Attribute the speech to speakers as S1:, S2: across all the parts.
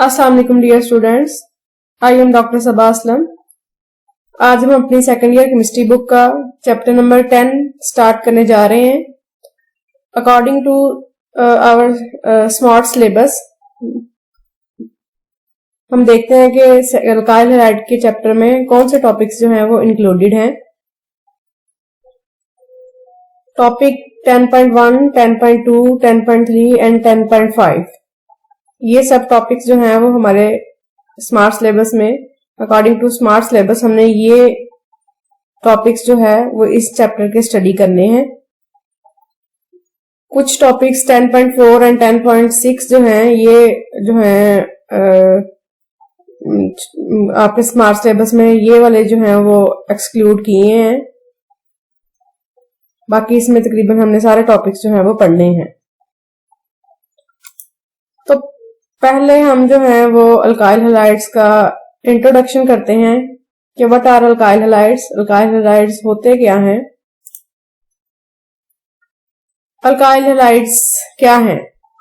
S1: अस्सलाम वालेकुम dear students, I am doctor Saba Aslam. आज हम अपनी सेकेंड ईयर केमिस्ट्री बुक का चैप्टर नंबर 10 स्टार्ट करने जा रहे हैं। According to our smart syllabus हम देखते हैं कि अल्काइल हैलाइड के चैप्टर में कौन से टॉपिक्स जो हैं वो इंक्लूडेड हैं। टॉपिक 10.1, 10.2, 10.3 एंड 10.5 ये सब टॉपिक्स जो हैं वो हमारे स्मार्ट सिलेबस में, अकॉर्डिंग टू स्मार्ट सिलेबस हमने ये टॉपिक्स जो है वो इस चैप्टर के स्टडी करने हैं। कुछ टॉपिक्स 10.4 एंड 10.6 जो हैं ये जो हैं आपके स्मार्ट सिलेबस में ये वाले जो हैं वो एक्सक्लूड किए हैं। बाकी इसमें तकरीबन हमने सारे टॉपिक्स जो हैं वो पढ़ने हैं। तो पहले हम जो है वो अल्काइल हैलाइड्स का इंट्रोडक्शन करते हैं कि what are alkyl halides. Alkyl halides होते क्या हैं? अल्काइल हैलाइड्स क्या हैं?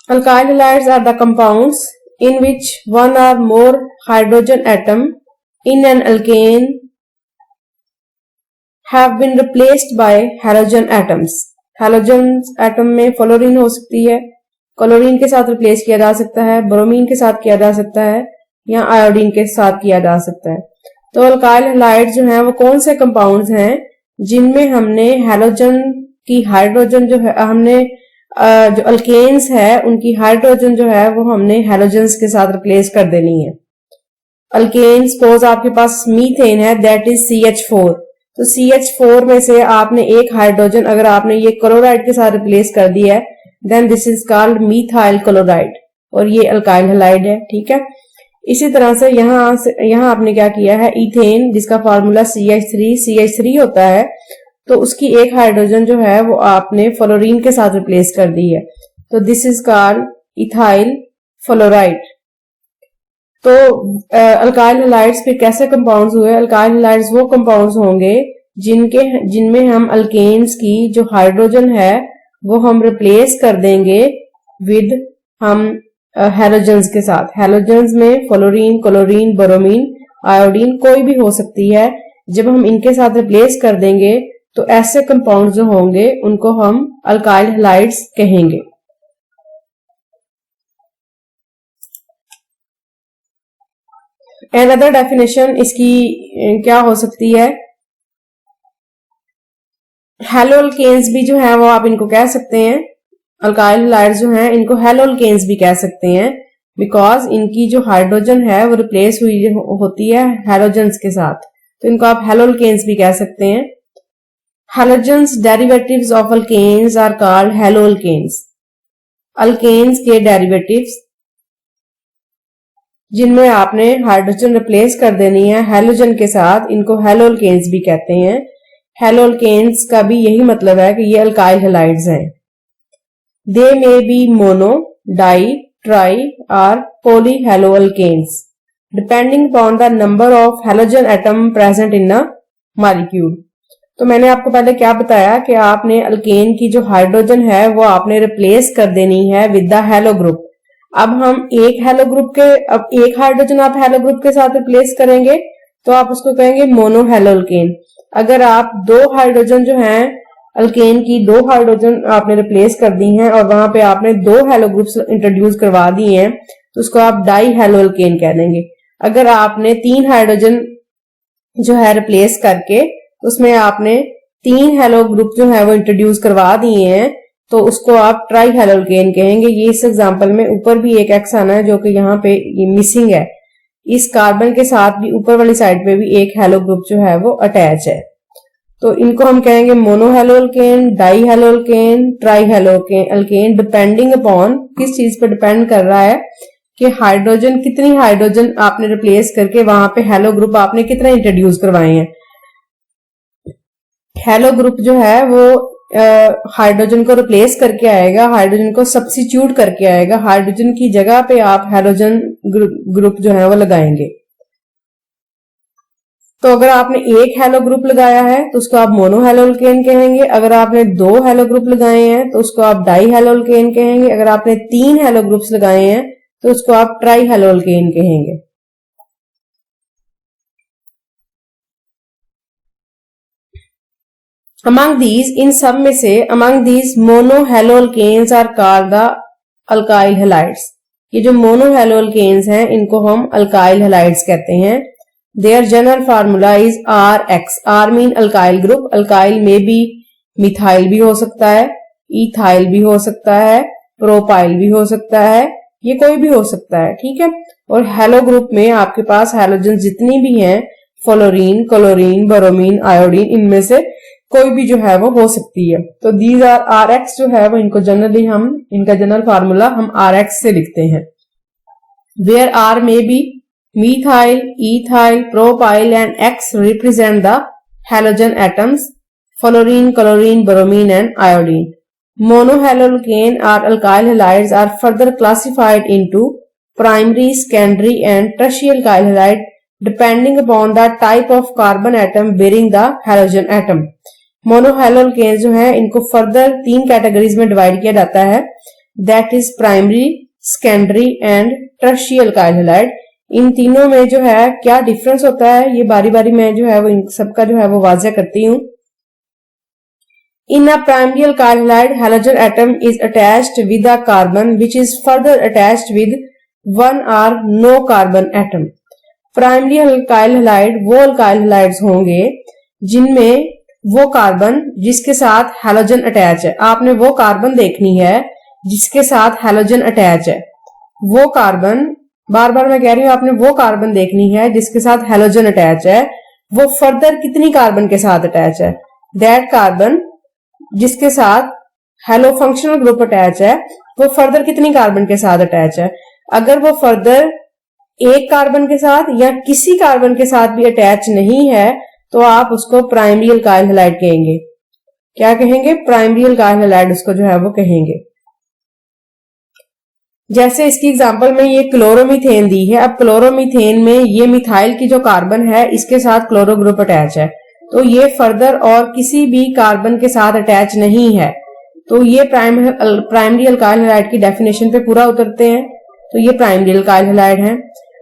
S1: Alkyl halides are the compounds in which one or more hydrogen atom in an alkane have been replaced by halogen atoms. Halogen atom में fluorine हो सकती है, chlorine के साथ रिप्लेस किया जा सकता है, ब्रोमीन के साथ किया जा सकता है या आयोडीन के साथ किया जा सकता है। तो अल्काइल हैलाइड जो है वो कौन से कंपाउंड्स हैं जिनमें हमने हैलोजन की हाइड्रोजन जो है हमने जो अल्केन्स है उनकी हाइड्रोजन जो है वो हमने हैलोजन्स के साथ रिप्लेस कर देनी है। अल्केन सपोज आपके पास मीथेन है, दैट इज CH4। तो CH4 में से आपने एक हाइड्रोजन अगर आपने ये क्लोराइड के साथ रिप्लेस कर दिया है then this is called methyl chloride और ये अल्काइल हैलाइड है। ठीक है, इसी तरह से यहाँ आपने क्या किया है, इथेन जिसका फार्मूला CH3 होता है, तो उसकी एक हाइड्रोजन जो है वो आपने फ्लोरीन के साथ रिप्लेस कर दी है, तो this is called ethyl fluoride. तो अल्काइल हैलाइड्स फिर कैसे कंपाउंड्स हुए? अल्काइल हैलाइड्स वो कंपाउंड्स होंगे जिनमें हम अल्केन्स की जो हाइड्रोजन है वो हम रिप्लेस कर देंगे विद हम हैलोजन्स के साथ। हैलोजन्स में फ्लोरीन, क्लोरीन, ब्रोमीन, आयोडीन कोई भी हो सकती है। जब हम इनके साथ रिप्लेस कर देंगे तो ऐसे कंपाउंड जो होंगे उनको हम अल्काइल हैलाइड्स कहेंगे। अनदर डेफिनेशन इसकी क्या हो सकती है? हेलो अल्केन्स भी जो है वो आप इनको कह सकते हैं, अल्काइल हैलाइड्स जो हैं इनको हेलो अल्केन्स भी कह सकते हैं बिकॉज इनकी जो हाइड्रोजन है वो रिप्लेस हुई होती है हैलोजन्स के साथ, तो इनको आप हेलो अल्केन्स भी कह सकते हैं। Halogens derivatives of alkanes are called halo alkanes. Alkanes के डेरिवेटिव्स जिनमें आपने हाइड्रोजन रिप्लेस कर देनी है हैलोजन के साथ, इनको हेलो अल्केन्स भी कहते हैं। हेलो अल्केन्स का भी यही मतलब है कि ये अल्काइल हैलाइड्स हैं। They may be mono, di, tri और poly haloalkanes depending upon the number of halogen atom present in a molecule. तो मैंने आपको पहले क्या बताया कि आपने अल्केन की जो हाइड्रोजन है वो आपने रिप्लेस कर देनी है विद द हेलो ग्रुप। अब हम एक हाइड्रोजन आप हेलो ग्रुप के साथ रिप्लेस करेंगे तो आप उसको कहेंगे मोनो हेलो अल्केन। अगर आप दो हाइड्रोजन जो हैं अल्केन की, दो हाइड्रोजन आपने रिप्लेस कर दी हैं और वहां पे आपने दो हेलो ग्रुप्स इंट्रोड्यूस करवा दिए हैं तो उसको आप डाई हेलो अल्केन कह देंगे। अगर आपने तीन हाइड्रोजन जो है रिप्लेस करके उसमें आपने तीन हेलो ग्रुप जो है वो इंट्रोड्यूस करवा दिए हैं तो उसको आप ट्राई हेलो अल्केन कहेंगे। ये इस एग्जांपल में ऊपर भी एक एक्स आना है जो कि यहाँ पे ये मिसिंग है। इस कार्बन के साथ भी ऊपर वाली साइड पे भी एक हेलो ग्रुप जो है वो अटैच है, तो इनको हम कहेंगे mono hello alkane, die hello alkane, try hello alkane depending upon किस चीज पर डिपेंड कर रहा है कि हाइड्रोजन कितनी हाइड्रोजन आपने रिप्लेस करके वहां पे हेलो ग्रुप आपने कितना इंट्रोड्यूस करवाए हैं। हेलो ग्रुप जो है वो हाइड्रोजन को रिप्लेस करके आएगा, हाइड्रोजन को सब्स्टिट्यूट करके आएगा, हाइड्रोजन की जगह पे आप हैलोजन ग्रुप जो है वो लगाएंगे। तो अगर आपने एक हेलो ग्रुप लगाया है तो उसको आप मोनो हेलो अल्केन कहेंगे। अगर आपने दो हेलो ग्रुप लगाए हैं तो उसको आप डाई हेलो अल्केन कहेंगे। अगर आपने तीन हेलो ग्रुप्स लगाए हैं तो उसको आप ट्राई हेलोअल्केन कहेंगे। अमंग दीज, इन सब में से among these mono haloalkanes are called the alkyl halides. ये जो मोनो हेलोअल्केन्स हैं इनको हम अल्काइल हैलाइड्स कहते हैं। Their general formula is RX। R mean alkyl group. Alkyl में भी मिथाइल भी हो सकता है, इथाइल भी हो सकता है, प्रोपाइल भी हो सकता है, ये कोई भी हो सकता है, ठीक है। और हेलो ग्रुप में आपके पास हैलोजन जितनी भी हैं, फ्लोरीन, क्लोरीन, ब्रोमीन, आयोडीन, इनमें से कोई भी जो है वो हो सकती है। तो दीज आर RX जो है वो इनको जनरली हम इनका जनरल फार्मूला हम RX से लिखते हैं। वेयर R में भी methyl, ethyl, propyl and X represent the halogen atoms, fluorine, chlorine, bromine and iodine. Monohaloalkane or alkyl halides are further classified into primary, secondary and tertiary alkyl halide depending upon the type of carbon atom bearing the halogen atom. मोनोहैलोअल्केन्स जो है इनको further 3 categories में divide किया जाता है, that is primary, secondary and tertiary alkyl halide. इन तीनों में जो है क्या डिफरेंस होता है ये बारी बारी मैं जो है वो इन सबका जो है वो वाज़ेह करती हूँ। In a primary alkyl halide halogen atom is attached with a carbon which is further attached with 1 और no carbon atom. Primary alkyl halide वो अल्काइल हैलाइड्स होंगे जिनमें वो कार्बन जिसके साथ हैलोजन अटैच है। आपने वो कार्बन देखनी है जिसके साथ हैलोजन अटैच है। वो कार्बन, बार बार मैं कह रही हूं, आपने वो कार्बन देखनी है जिसके साथ हैलोजन अटैच है। वो फर्दर कितनी कार्बन के साथ अटैच है, दैट कार्बन जिसके साथ हेलो फंक्शनल ग्रुप अटैच है वो फर्दर कितनी कार्बन के साथ अटैच है। अगर वो फर्दर एक कार्बन के साथ या किसी कार्बन के साथ भी अटैच नहीं है तो आप उसको प्राइमरी अल्काइल हैलाइड कहेंगे। क्या कहेंगे? प्राइमरी अल्काइल हैलाइड उसको जो है वो कहेंगे। जैसे इसकी एग्जांपल में ये क्लोरोमीथेन दी है। अब क्लोरोमीथेन में ये मिथाइल की जो कार्बन है इसके साथ क्लोरो ग्रुप अटैच है, तो ये फर्दर और किसी भी कार्बन के साथ अटैच नहीं है, तो ये प्राइमरी अल्काइल हैलाइड की डेफिनेशन पे पूरा उतरते हैं, तो ये प्राइमरी अल्काइल हैलाइड है।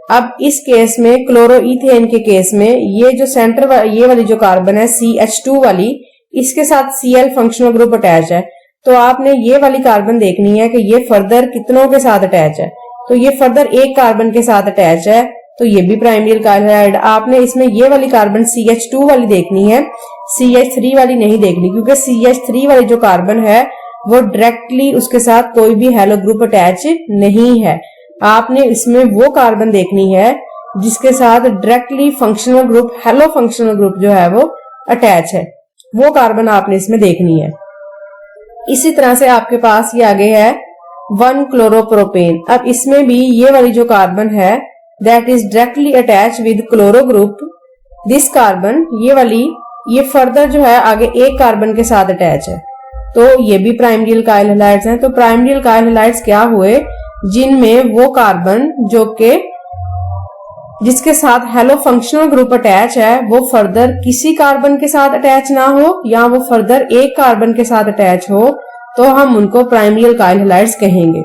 S1: अब इस केस में क्लोरोईथेन के केस में ये जो सेंटर ये वाली जो कार्बन है CH2 वाली, इसके साथ Cl फंक्शनल ग्रुप अटैच है, तो आपने ये वाली कार्बन देखनी है कि ये फर्दर कितनों के साथ अटैच है। तो ये फर्दर एक कार्बन के साथ अटैच है, तो ये भी प्राइमरी अल्काइल हैलाइड। आपने इसमें ये वाली कार्बन CH2 वाली देखनी है, CH3 वाली नहीं देखनी, क्योंकि CH3 वाली जो कार्बन है वो डायरेक्टली उसके साथ कोई भी हेलो ग्रुप अटैच नहीं है। आपने इसमें वो कार्बन देखनी है जिसके साथ directly functional group, hello functional group जो है वो अटैच है, वो कार्बन आपने इसमें देखनी है। इसी तरह से आपके पास ये आगे है 1 क्लोरोप्रोपेन। अब इसमें भी ये वाली जो कार्बन है that is directly attach with chloro group. This carbon, ये वाली, ये फर्दर जो है आगे एक कार्बन के साथ अटैच है, तो ये भी प्राइमरी अल्काइल हैलाइड्स हैं। तो प्राइमरी अल्काइल हैलाइड्स क्या हुए? जिनमें वो कार्बन जो के जिसके साथ हेलो फंक्शनल ग्रुप अटैच है वो फर्दर किसी कार्बन के साथ अटैच ना हो या वो फर्दर एक कार्बन के साथ अटैच हो, तो हम उनको प्राइमरी अल्काइल हैलाइड्स कहेंगे।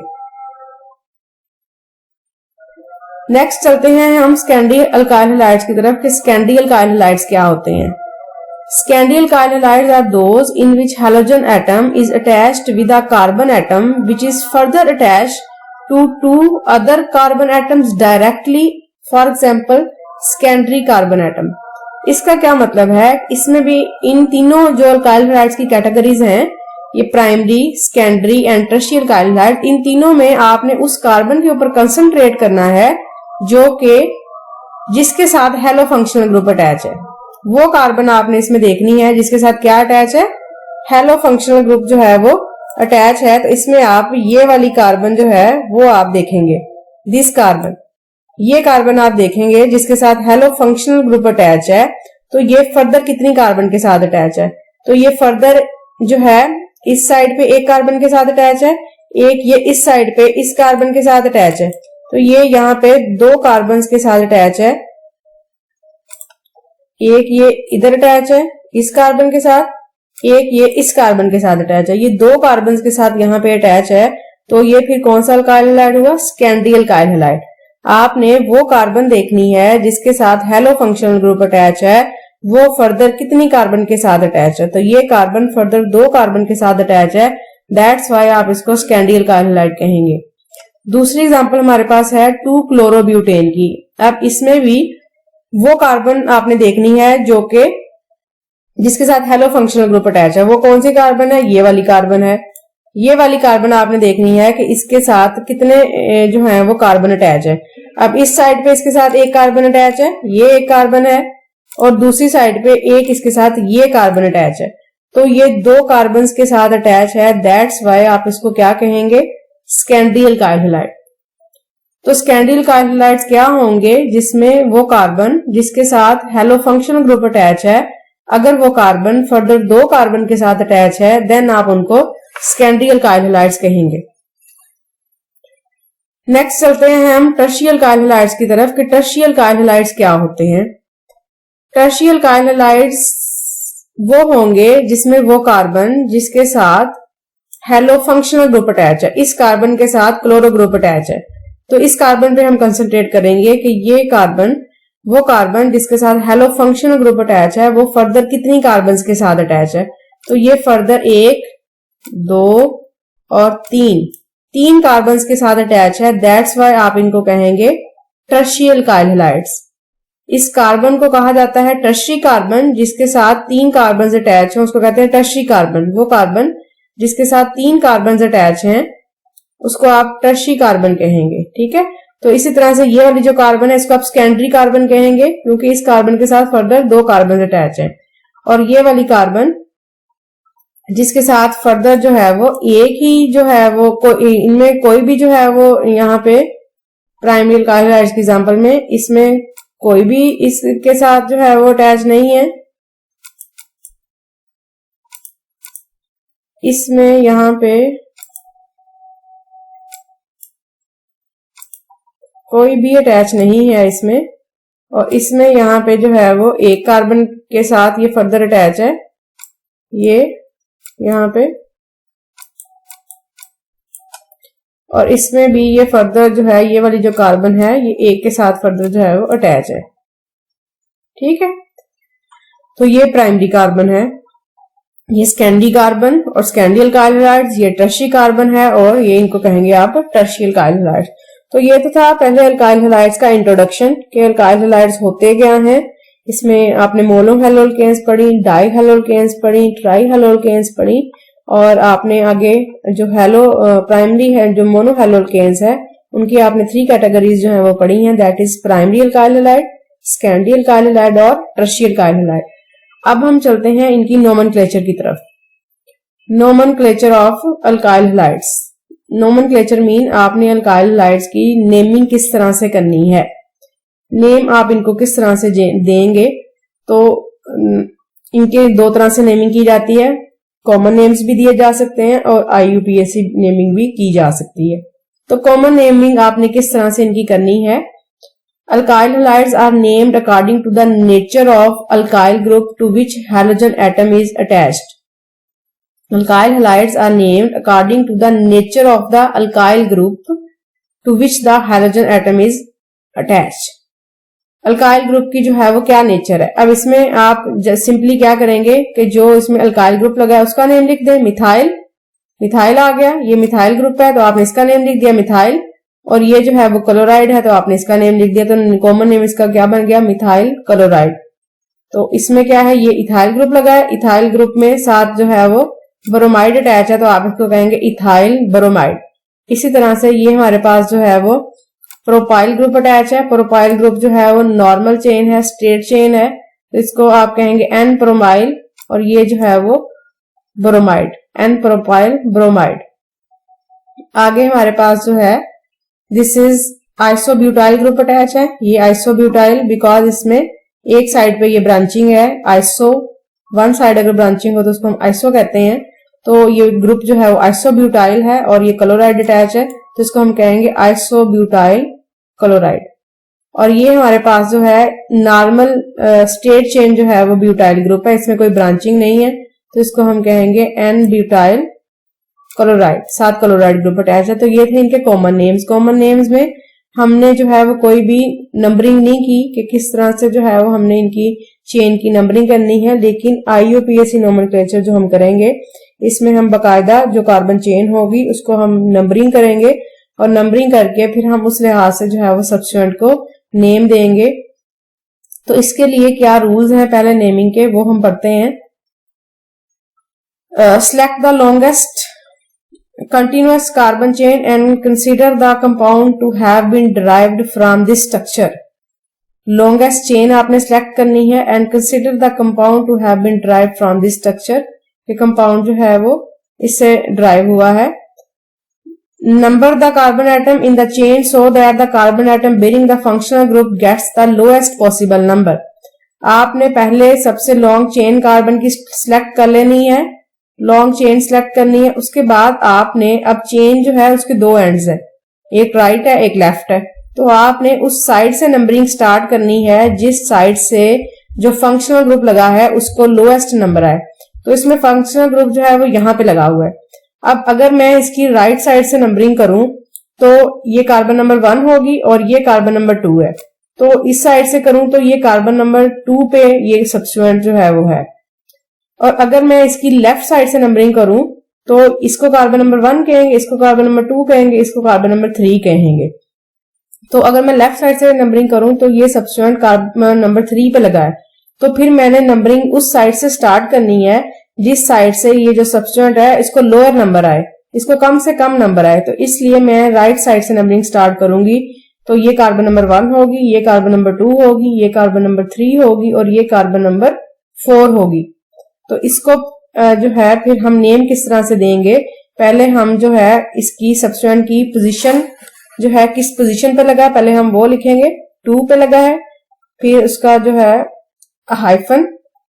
S1: नेक्स्ट चलते हैं हम सेकेंडरी अल्काइल हैलाइड्स की तरफ कि सेकेंडरी अल्काइल हैलाइड्स क्या होते हैं। Secondary alkyl halides are those in which halogen atom is attached with a carbon atom which is further attached to 2 other carbon atoms directly, for example secondary carbon atom। इसका क्या मतलब है? इसमें भी इन तीनों जो अल्काइल हैलाइड्स की categories हैं, ये primary, secondary and tertiary alkyl halide, इन तीनों में आपने उस कार्बन के ऊपर कंसंट्रेट करना है जो कि जिसके साथ हेलो फंक्शनल ग्रुप अटैच है। वो कार्बन आपने इसमें देखनी है जिसके साथ क्या अटैच है, हेलो फंक्शनल ग्रुप जो है वो अटैच है। तो इसमें आप ये वाली कार्बन जो है वो आप देखेंगे, दिस कार्बन, ये कार्बन आप देखेंगे जिसके साथ हेलो फंक्शनल ग्रुप अटैच है, तो ये फर्दर कितनी कार्बन के साथ अटैच है? तो ये फर्दर जो है इस साइड पे एक कार्बन के साथ अटैच है, एक ये इस साइड पे इस कार्बन के साथ अटैच है, तो ये यहाँ पे 2 कार्बन के साथ अटैच है, एक ये इधर अटैच है इस कार्बन के साथ, एक ये इस कार्बन के साथ अटैच है, ये 2 कार्बन के साथ यहाँ पे अटैच है। तो ये फिर कौन सा अल्काइल हैलाइड हुआ? Secondary alkyl halide. आपने वो कार्बन देखनी है जिसके साथ हेलो फंक्शनल ग्रुप अटैच है, वो फर्दर कितनी कार्बन के साथ अटैच है। तो ये कार्बन फर्दर 2 कार्बन के साथ अटैच है, दैट्स वाई आप इसको सेकेंडरी अल्काइल हैलाइड कहेंगे। दूसरी एग्जांपल हमारे पास है 2-क्लोरोब्यूटेन की। अब इसमें भी वो कार्बन आपने देखनी है जो कि जिसके साथ हेलो फंक्शनल ग्रुप अटैच है। वो कौन सी कार्बन है? ये वाली कार्बन है। ये वाली कार्बन आपने देखनी है कि इसके साथ कितने जो है वो कार्बन अटैच है। अब इस साइड पे इसके साथ एक कार्बन अटैच है, ये एक कार्बन है, और दूसरी साइड पे एक इसके साथ ये कार्बन अटैच है। तो ये 2 कार्बन के साथ अटैच है, दैट्स वाई आप इसको क्या कहेंगे? Secondary alkyl halide. तो सेकेंडरी अल्काइल हैलाइड्स क्या होंगे? जिसमें वो कार्बन जिसके साथ हेलो फंक्शनल ग्रुप अटैच है, अगर वो कार्बन फर्दर 2 कार्बन के साथ अटैच है, देन आप उनको सेकेंडरी अल्काइल हैलाइड्स कहेंगे। नेक्स्ट चलते हैं हम टर्शियल अल्काइल हैलाइड्स की तरफ कि टर्शियल अल्काइल हैलाइड्स क्या होते हैं। टर्शियल अल्काइल हैलाइड्स वो होंगे जिसमें वो कार्बन जिसके साथ हेलो फंक्शनल ग्रुप अटैच है, इस कार्बन के साथ क्लोरो ग्रुप अटैच है। तो इस कार्बन पे हम कंसंट्रेट करेंगे कि ये कार्बन वो कार्बन जिसके साथ हेलो फंक्शनल ग्रुप अटैच है, वो फर्दर कितनी कार्बन के साथ अटैच है। तो ये फर्दर 1, 2 और 3 कार्बन के साथ अटैच है, दैट्स वाई आप इनको कहेंगे टर्शियल अल्काइल हैलाइड्स। इस कार्बन को कहा जाता है टर्शी कार्बन जिसके साथ 3 कार्बन अटैच है, उसको कहते हैं टर्शी कार्बन। वो कार्बन जिसके साथ 3 कार्बन अटैच हैं उसको आप टर्शी कार्बन कहेंगे। ठीक है, तो इसी तरह से ये वाली जो कार्बन है इसको आप सेकेंडरी कार्बन कहेंगे क्योंकि इस कार्बन के साथ फर्दर 2 कार्बन अटैच हैं। और ये वाली कार्बन जिसके साथ फर्दर जो है वो एक ही जो है वो इनमें कोई भी जो है वो यहाँ पे प्राइमरी अल्काइल हैलाइड्स की एग्जांपल में इसमें कोई भी इसके साथ जो है वो अटैच नहीं है। इसमें यहाँ पे कोई भी अटैच नहीं है इसमें, और इसमें यहाँ पे जो है वो एक कार्बन के साथ ये फर्दर अटैच है, ये यहाँ पे, और इसमें भी ये फर्दर जो है ये वाली जो कार्बन है ये एक के साथ फर्दर जो है वो अटैच है। ठीक है, तो ये प्राइमरी कार्बन है, ये सेकेंडरी कार्बन और सेकेंडरी अल्काइल हैलाइड्स, ये टर्शी कार्बन है और ये इनको कहेंगे आप टर्शियल अल्काइल हैलाइड्स। तो ये तो था पहले अल्काइल हैलाइड्स का इंट्रोडक्शन कि अल्काइल हैलाइड्स होते क्या हैं। इसमें आपने मोनो हैलोल्केन्स पढ़ी, डाई हैलोल्केन्स पढ़ी, ट्राई हैलोल्केन्स पढ़ी, और आपने आगे जो प्राइमरी है जो मोनो हैलोल्केन्स है उनकी आपने 3 कैटेगरीज जो है वो पढ़ी हैं, that is primary alkyl halide, secondary alkyl halide और टर्शियल अल्काइल हैलाइड। अब हम चलते हैं इनकी नोमेनक्लेचर की तरफ। Nomenclature of alkyl halides. Nomenclature mean आपने अल्काइल हैलाइड्स की नेमिंग किस तरह से करनी है, नेम आप इनको किस तरह से देंगे। तो इनके 2 तरह से नेमिंग की जाती है, कॉमन नेम्स भी दिए जा सकते हैं और IUPAC नेमिंग भी की जा सकती है। तो कॉमन नेमिंग आपने किस तरह से इनकी करनी है। Alkyl halides are named according to the nature of alkyl group to which halogen atom is attached. Alkyl halides are named according to the nature of the alkyl group to which the halogen atom is attached. Alkyl group की जो है वो क्या nature है। अब इसमें आप simply क्या करेंगे कि जो इसमें अल्काइल ग्रुप लगा है उसका नेम लिख दें, मिथाइल। मिथाइल आ गया, ये मिथाइल ग्रुप है तो आपने इसका नेम लिख दिया मिथाइल, और ये जो है वो क्लोराइड है तो आपने इसका नेम लिख दिया, तो कॉमन नेम इसका क्या बन गया, मिथाइल क्लोराइड। तो इसमें क्या है, ये इथाइल ग्रुप लगा है, इथाइल ग्रुप में साथ जो है वो ब्रोमाइड अटैच है तो आप इसको कहेंगे इथाइल ब्रोमाइड। इसी तरह से ये हमारे पास जो है वो प्रोपाइल ग्रुप अटैच है। प्रोपाइल ग्रुप जो है वो नॉर्मल चेन है, स्ट्रेट चेन है, तो इसको आप कहेंगे एन प्रोमाइल, और ये जो है वो ब्रोमाइड, एन प्रोपाइल ब्रोमाइड। आगे हमारे पास जो है this is isobutyl group attach है। ये आइसोब्यूटाइल बिकॉज इसमें एक साइड पे ये ब्रांचिंग है, आइसो वन साइड अगर ब्रांचिंग हो तो उसको हम आइसो कहते हैं। तो ये ग्रुप जो है वो आइसोब्यूटाइल है और ये क्लोराइड अटैच है तो इसको हम कहेंगे आइसोब्यूटाइल क्लोराइड। और ये हमारे पास जो है नॉर्मल स्ट्रेट चेन जो है वो ब्यूटाइल ग्रुप है, इसमें कोई ब्रांचिंग नहीं है तो इसको हम कहेंगे n butyl chloride, 7 chloride group attach है। तो ये थे इनके कॉमन नेम्स। कॉमन नेम्स में हमने जो है वो कोई भी नंबरिंग नहीं की कि किस तरह से जो है वो हमने इनकी चेन की नंबरिंग करनी है, लेकिन IUPAC नोमेनक्लेचर जो हम करेंगे इसमें हम बकायदा जो कार्बन चेन होगी उसको हम नंबरिंग करेंगे और नंबरिंग करके फिर हम उस लिहाज से जो है वो सब्स्टिट्यूएंट को नेम देंगे। तो इसके लिए क्या रूल्स हैं पहले नेमिंग के वो हम पढ़ते हैं। Select the longest continuous carbon chain and consider the compound to have been derived from this structure. Longest chain आपने select करनी है and consider the compound to have been derived from this structure. ये compound जो है वो इससे derive हुआ है। Number the carbon atom in the chain so that the carbon atom bearing the functional group gets the lowest possible number. आपने पहले सबसे लॉन्ग चेन कार्बन की सिलेक्ट कर लेनी है, लॉन्ग चेन सिलेक्ट करनी है। उसके बाद आपने अब चेन जो है उसके दो एंड्स है, एक राइट है एक लेफ्ट है। तो आपने उस साइड से नंबरिंग स्टार्ट करनी है जिस साइड से जो फंक्शनल ग्रुप लगा है उसको लोएस्ट नंबर आए। तो इसमें फंक्शनल ग्रुप जो है वो यहां पे लगा हुआ है। अब अगर मैं इसकी राइट साइड से नंबरिंग करूं तो ये कार्बन नंबर 1 होगी और ये कार्बन नंबर 2 है। तो इस साइड से करूं तो ये कार्बन नंबर 2 पे ये सब्स्टिट्यूएंट जो है वो है। और अगर मैं इसकी लेफ्ट साइड से नंबरिंग करूं तो इसको कार्बन नंबर 1 कहेंगे, इसको कार्बन नंबर 2 कहेंगे, इसको कार्बन नंबर 3 कहेंगे। तो अगर मैं लेफ्ट साइड से नंबरिंग करूं तो ये सब्स्टिट्यूएंट कार्बन नंबर 3 पे लगा है। तो फिर मैंने नंबरिंग उस साइड से स्टार्ट करनी है जिस साइड से ये जो सब्स्टिट्यूएंट है इसको लोअर नंबर आए, इसको कम से कम नंबर आए। तो इसलिए मैं राइट साइड से नंबरिंग स्टार्ट करूंगी। तो ये कार्बन नंबर 1 होगी, ये कार्बन नंबर 2 होगी, ये कार्बन नंबर 3 होगी और ये कार्बन नंबर 4 होगी। तो इसको जो है फिर हम नेम किस तरह से देंगे, पहले हम जो है इसकी सब्स्टिट्यूएंट की पोजीशन जो है किस पोजीशन पे लगा है पहले हम वो लिखेंगे। 2 पे लगा है, फिर उसका जो है हाइफन,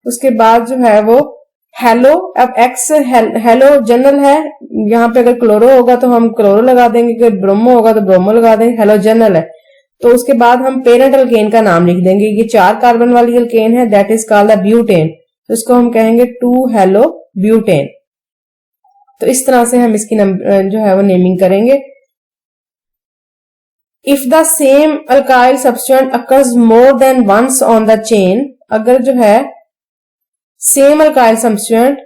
S1: उसके बाद जो है वो हेलो। अब एक्स हेलो जनरल है, यहाँ पे अगर क्लोरो होगा तो हम क्लोरो लगा देंगे, अगर ब्रोमो होगा तो ब्रोमो लगा देंगे, हेलो जनरल है। तो उसके बाद हम पेरेंट अल्केन का नाम लिख देंगे। ये 4 कार्बन वाली अल्केन है, that is called the butane. तो इसको हम कहेंगे 2 हेलो ब्यूटेन। तो इस तरह से हम इसकी जो है वो नेमिंग करेंगे। If the same alkyl substituent occurs more than once on the chain, अगर जो है सेम अल्काइल सब्स्टिट्यूएंट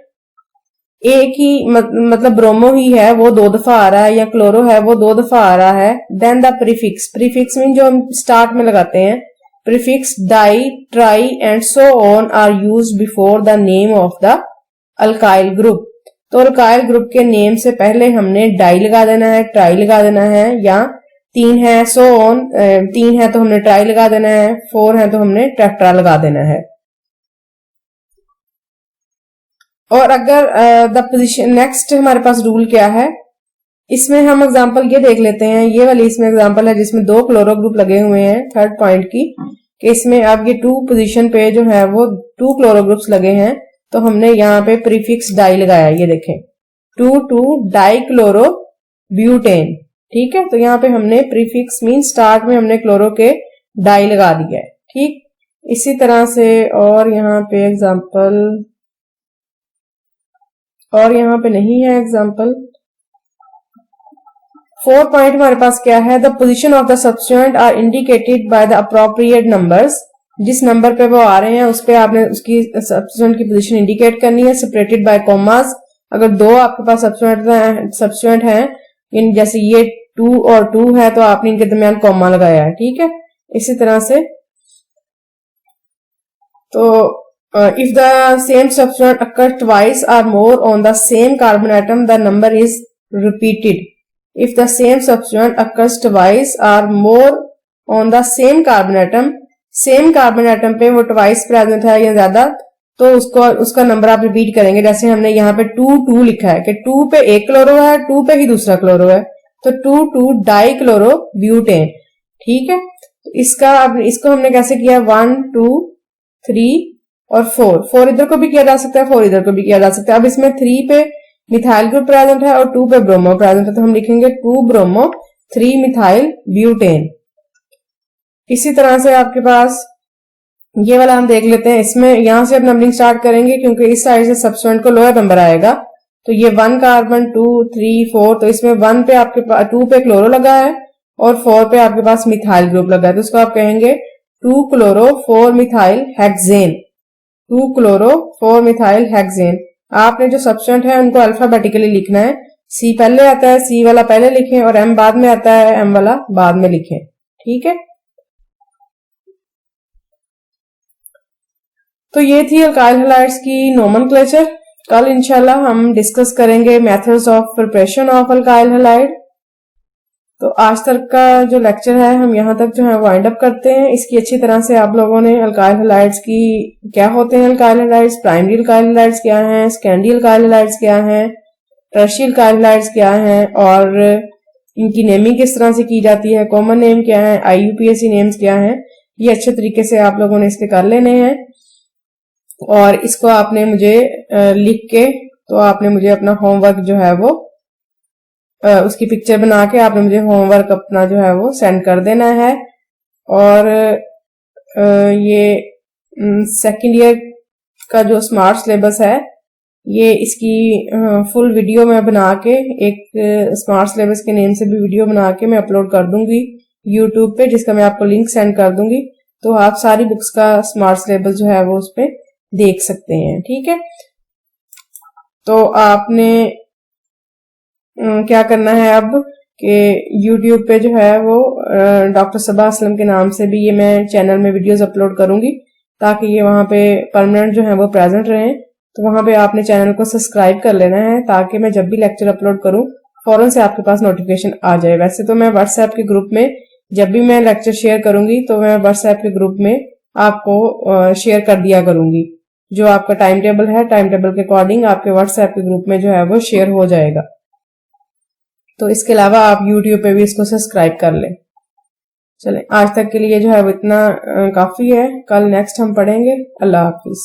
S1: एक ही मतलब ब्रोमो ही है वो 2 दफा आ रहा है या क्लोरो है वो 2 दफा आ रहा है, then the prefix, prefix mean जो हम स्टार्ट में लगाते हैं, prefix di tri and so on are used before the name of the alkyl group. तो अल्काइल ग्रुप के नेम से पहले हमने डाई लगा देना है, ट्राई लगा देना है, या 3 है सो ऑन, 3 है तो हमने ट्राई लगा देना है, 4 है तो हमने टेट्रा लगा देना है। और अगर द पोजीशन नेक्स्ट हमारे पास रूल क्या है, इसमें हम एग्जांपल ये देख लेते हैं। ये वाली इसमें एग्जांपल है जिसमें 2 क्लोरो ग्रुप लगे हुए हैं थर्ड पॉइंट की, कि इसमें अब ये 2 पोजीशन पे जो है वो 2 क्लोरो ग्रुप्स लगे हैं। तो हमने यहाँ पे प्रीफिक्स डाई लगाया, ये देखें 2 डाई क्लोरो ब्यूटेन, ठीक है। तो यहाँ पे हमने प्रीफिक्स मीन स्टार्ट में हमने क्लोरो के डाई लगा दिया है, ठीक। इसी तरह से और यहाँ पे एग्जांपल, और यहाँ पे नहीं है एग्जांपल। 4 पॉइंट हमारे पास क्या है, the position of the substituent are indicated by the appropriate numbers. जिस नंबर पे वो आ रहे हैं उस पे आपने उसकी सब्स्टिट्यूएंट की पोजीशन इंडिकेट करनी है, सेपरेटेड बाय कॉमास। अगर 2 आपके पास सब्स्टिट्यूएंट हैं जैसे ये 2 और 2 है तो आपने इनके दरमियान कॉमा लगाया है, ठीक है। इसी तरह से तो if the same substituent occurs twice or more on the same carbon atom, the number is repeated. If the same substituent occurs twice or more on the same carbon atom, same carbon atom पे वो twice present है या ज्यादा, तो उसका number आप repeat करेंगे। जैसे हमने यहाँ पे 2 लिखा है कि 2 पे एक क्लोरो है, 2 पे ही दूसरा क्लोरो है, तो 2 डाई क्लोरो ब्यूटेन, ठीक है। इसको हमने कैसे किया, 1 2 3 और 4 इधर को भी किया जा सकता है, 4 इधर को भी किया जा सकता है। अब इसमें 3 पे मिथाइल ग्रुप प्रेजेंट है और 2 पे ब्रोमो प्रेजेंट है, तो हम लिखेंगे 2 ब्रोमो 3 मिथाइल ब्यूटेन। इसी तरह से आपके पास ये वाला हम देख लेते हैं। इसमें यहां से अब नंबरिंग स्टार्ट करेंगे क्योंकि इस साइड से सब्स्टिट्यूएंट को लोअर नंबर आएगा। तो ये 1 कार्बन 2 3 4, तो इसमें 1 पे आपके पास 2 पे क्लोरो लगा है और 4 पे आपके पास मिथाइल ग्रुप लगा है, तो उसको आप कहेंगे 2 chloro 4 methyl hexane. 2 chloro 4 methyl hexane. आपने जो सब्स्टेंट है उनको अल्फाबेटिकली लिखना है, सी पहले आता है, सी वाला पहले लिखें, और एम बाद में आता है, एम वाला बाद में लिखें। ठीक है, तो ये थी अल्काइल हैलाइड्स की नोमेनक्लेचर। कल इंशाल्लाह हम डिस्कस करेंगे methods of preparation of alkyl halide. तो आज तक का जो लेक्चर है हम यहाँ तक जो है वाइंड अप करते हैं। इसकी अच्छी तरह से आप लोगों ने अल्काइल हैलाइड्स की क्या होते हैं, alkyl halides, primary alkyl halides क्या हैं, सेकेंडरी अल्काइल हैलाइड्स क्या हैं, टर्शियरी अल्काइल हैलाइड्स क्या हैं, और इनकी नेमिंग किस तरह से की जाती है, कॉमन नेम क्या है, IUPAC नेम्स क्या हैं, ये अच्छे तरीके से आप लोगों ने इसके कर लेने हैं। और इसको आपने मुझे लिख के, तो आपने मुझे अपना होमवर्क जो है वो उसकी पिक्चर बना के आपने मुझे होमवर्क अपना जो है वो सेंड कर देना है। और ये सेकंड ईयर का जो स्मार्ट सिलेबस है, ये इसकी फुल वीडियो मैं बना के एक स्मार्ट सिलेबस के नेम से भी वीडियो बना के मैं अपलोड कर दूंगी यूट्यूब पे, जिसका मैं आपको लिंक सेंड कर दूंगी। तो आप सारी बुक्स का स्मार्ट सिलेबस जो है वो उस पर देख सकते हैं। ठीक है, तो आपने क्या करना है अब कि YouTube पे जो है वो डॉक्टर सबा असलम के नाम से भी ये मैं चैनल में वीडियोस अपलोड करूंगी, ताकि ये वहां पे परमानेंट जो है वो प्रेजेंट रहें। तो वहां पे आपने चैनल को सब्सक्राइब कर लेना है, ताकि मैं जब भी लेक्चर अपलोड करूं फौरन से आपके पास नोटिफिकेशन आ जाए। वैसे तो मैं व्हाट्सएप के ग्रुप में जब भी मैं लेक्चर शेयर करूंगी तो मैं व्हाट्सएप के ग्रुप में आपको शेयर कर दिया करूंगी। जो आपका टाइम टेबल है, टाइम टेबल के अकॉर्डिंग आपके व्हाट्सएप के ग्रुप में जो है वो शेयर हो जाएगा। तो इसके अलावा आप YouTube पे भी इसको सब्सक्राइब कर लें। चलें, आज तक के लिए जो है वो इतना काफी है। कल नेक्स्ट हम पढ़ेंगे। अल्लाह हाफिज।